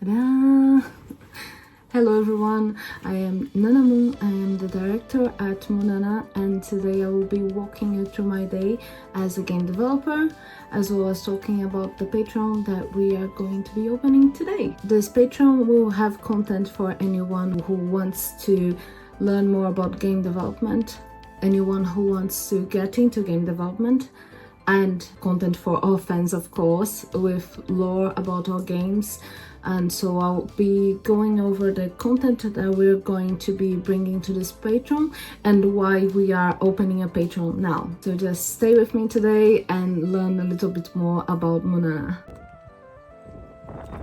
Ta-da! Hello everyone, I am Nana Moon. I am the director at Moana, and today I will be walking you through my day as a game developer, as well as talking about the Patreon that we are going to be opening today. This Patreon will have content for anyone who wants to learn more about game development, anyone who wants to get into game development, and content for all fans, of course, with lore about our games. And so I'll be going over the content that we're going to be bringing to this Patreon and why we are opening a Patreon now. So just stay with me today and learn a little bit more about Moana.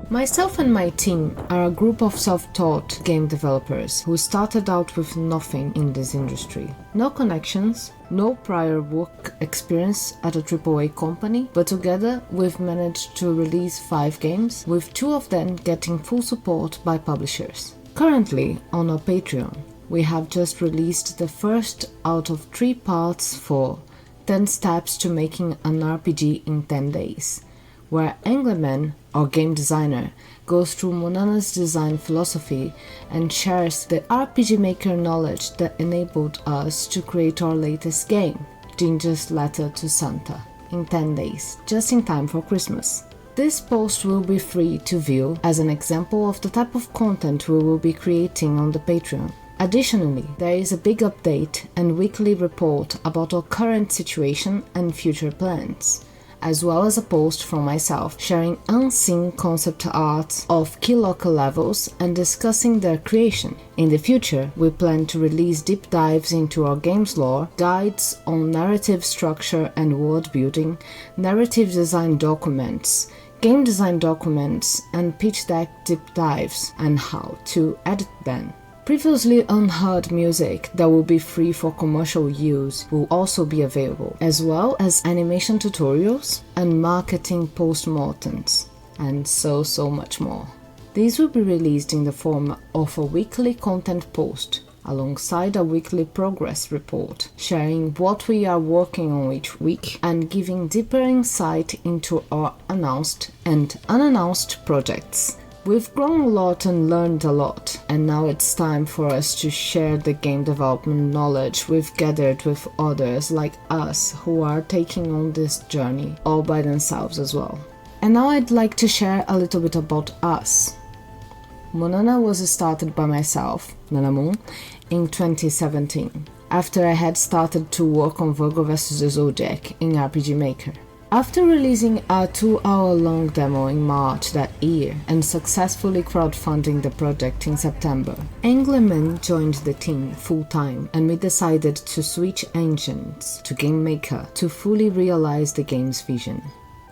Myself and my team are a group of self-taught game developers who started out with nothing in this industry. No connections, no prior work experience at a AAA company, but together we've managed to release 5 games, with 2 of them getting full support by publishers. Currently, on our Patreon, we have just released the first out of 3 parts for 10 Steps to Making an RPG in 10 Days, where Engleman, our game designer, goes through Moana's design philosophy and shares the RPG Maker knowledge that enabled us to create our latest game, Ginger's Letter to Santa, in 10 days, just in time for Christmas. This post will be free to view as an example of the type of content we will be creating on the Patreon. Additionally, there is a big update and weekly report about our current situation and future plans, as well as a post from myself sharing unseen concept art of key local levels and discussing their creation. In the future, we plan to release deep dives into our game's lore, guides on narrative structure and world building, narrative design documents, game design documents, and pitch deck deep dives and how to edit them. Previously unheard music that will be free for commercial use will also be available, as well as animation tutorials and marketing postmortems, and so much more. These will be released in the form of a weekly content post, alongside a weekly progress report, sharing what we are working on each week and giving deeper insight into our announced and unannounced projects. We've grown a lot and learned a lot, and now it's time for us to share the game development knowledge we've gathered with others like us who are taking on this journey all by themselves as well. And now I'd like to share a little bit about us. Moana was started by myself, Nana Moon, in 2017, after I had started to work on Virgo vs. the Zodiac in RPG Maker. After releasing a 2-hour-long demo in March that year and successfully crowdfunding the project in September, Engleman joined the team full-time, and we decided to switch engines to Game Maker to fully realize the game's vision.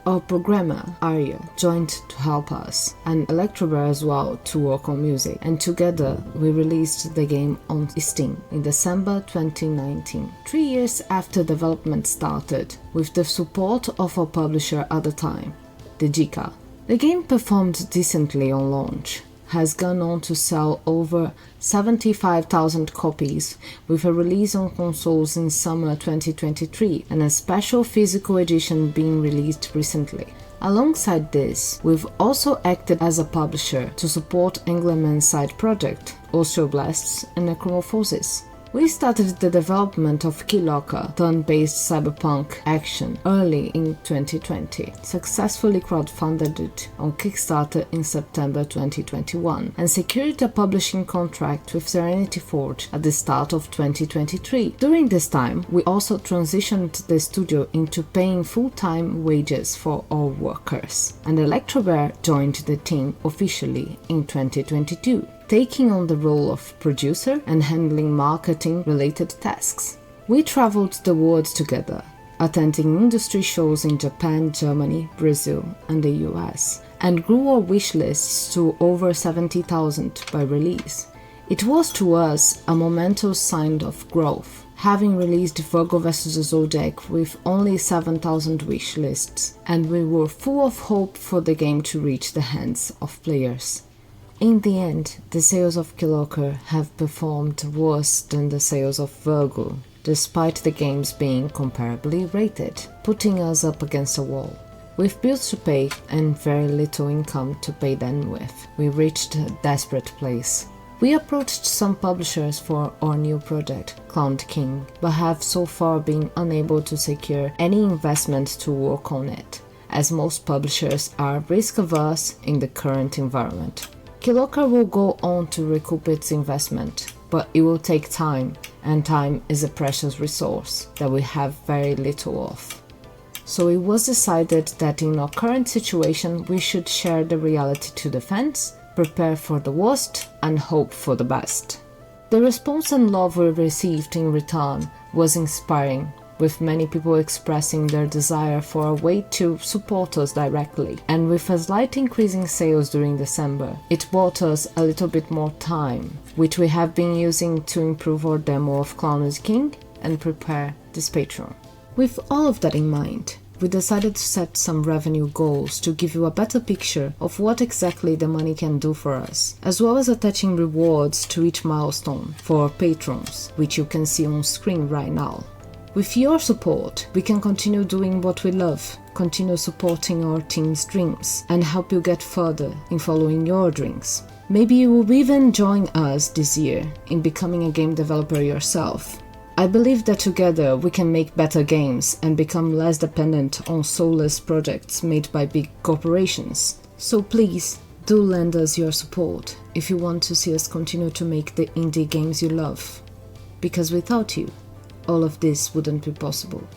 Our programmer, Arya, joined to help us, and Electrobear as well to work on music, and together we released the game on Steam in December 2019, 3 years after development started, with the support of our publisher at the time, the GK. The game performed decently on launch, has gone on to sell over 75,000 copies, with a release on consoles in summer 2023 and a special physical edition being released recently. Alongside this, we've also acted as a publisher to support Engleman's side project, Osteoblasts and Necromorphosis. We started the development of Keylocker, turn-based cyberpunk action, early in 2020, successfully crowdfunded it on Kickstarter in September 2021, and secured a publishing contract with Serenity Forge at the start of 2023. During this time, we also transitioned the studio into paying full-time wages for all workers, and Electrobear joined the team officially in 2022. Taking on the role of producer and handling marketing-related tasks. We traveled the world together, attending industry shows in Japan, Germany, Brazil, and the US, and grew our wish lists to over 70,000 by release. It was to us a momentous sign of growth, having released Virgo vs. the Zodiac with only 7,000 wish lists, and we were full of hope for the game to reach the hands of players. In the end, the sales of Keylocker have performed worse than the sales of Virgo, despite the games being comparably rated, putting us up against a wall. With bills to pay and very little income to pay them with, we reached a desperate place. We approached some publishers for our new project, Cloud King, but have so far been unable to secure any investment to work on it, as most publishers are risk-averse in the current environment. Kiloka will go on to recoup its investment, but it will take time, and time is a precious resource that we have very little of. So it was decided that in our current situation we should share the reality to the fans, prepare for the worst, and hope for the best. The response and love we received in return was inspiring, with many people expressing their desire for a way to support us directly, and with a slight increase in sales during December, it bought us a little bit more time, which we have been using to improve our demo of Cloud King and prepare this Patreon. With all of that in mind, we decided to set some revenue goals to give you a better picture of what exactly the money can do for us, as well as attaching rewards to each milestone for our patrons, which you can see on screen right now. With your support, we can continue doing what we love, continue supporting our team's dreams, and help you get further in following your dreams. Maybe you will even join us this year in becoming a game developer yourself. I believe that together we can make better games and become less dependent on soulless projects made by big corporations. So please, do lend us your support if you want to see us continue to make the indie games you love. Because without you, all of this wouldn't be possible.